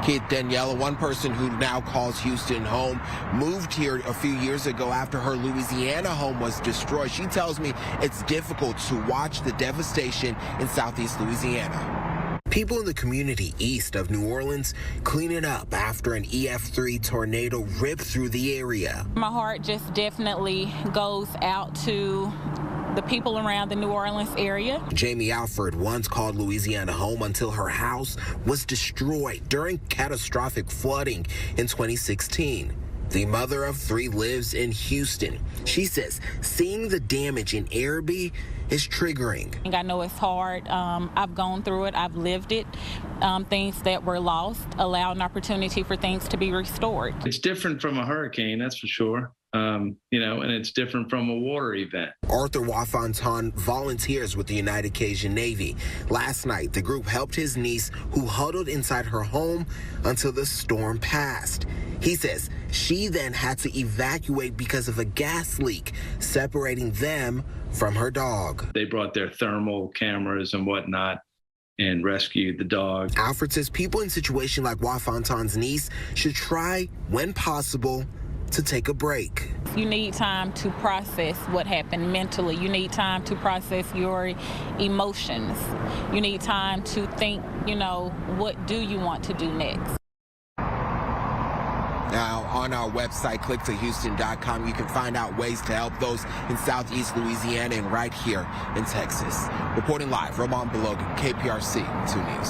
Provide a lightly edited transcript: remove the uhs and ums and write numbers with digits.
Keith, Daniela, one person who now calls Houston home, moved here a few years ago after her Louisiana home was destroyed. She tells me it's difficult to watch the devastation in southeast Louisiana. People in the community east of New Orleans cleaning up after an EF3 tornado ripped through the area. My heart just definitely goes out to the people around the New Orleans area. Jamie Alford once called Louisiana home until her house was destroyed during catastrophic flooding in 2016. The mother of 3 lives in Houston. She says seeing the damage in Arabi is triggering. I know it's hard. I've gone through it. I've lived it. Things that were lost allow an opportunity for things to be restored. It's different from a hurricane, that's for sure. And it's different from a water event. Arthur Wafonton volunteers with the United Cajun Navy. Last night, the group helped his niece, who huddled inside her home until the storm passed. He says she then had to evacuate because of a gas leak, separating them from her dog. They brought their thermal cameras and whatnot and rescued the dog. Alfred says people in situations like Wafonton's niece should try, when possible, to take a break. You need time to process what happened mentally. You need time to process your emotions. You need time to think, what do you want to do next? Now, on our website, clicktohouston.com, you can find out ways to help those in southeast Louisiana and right here in Texas. Reporting live, Ramon Belogan, KPRC 2 News.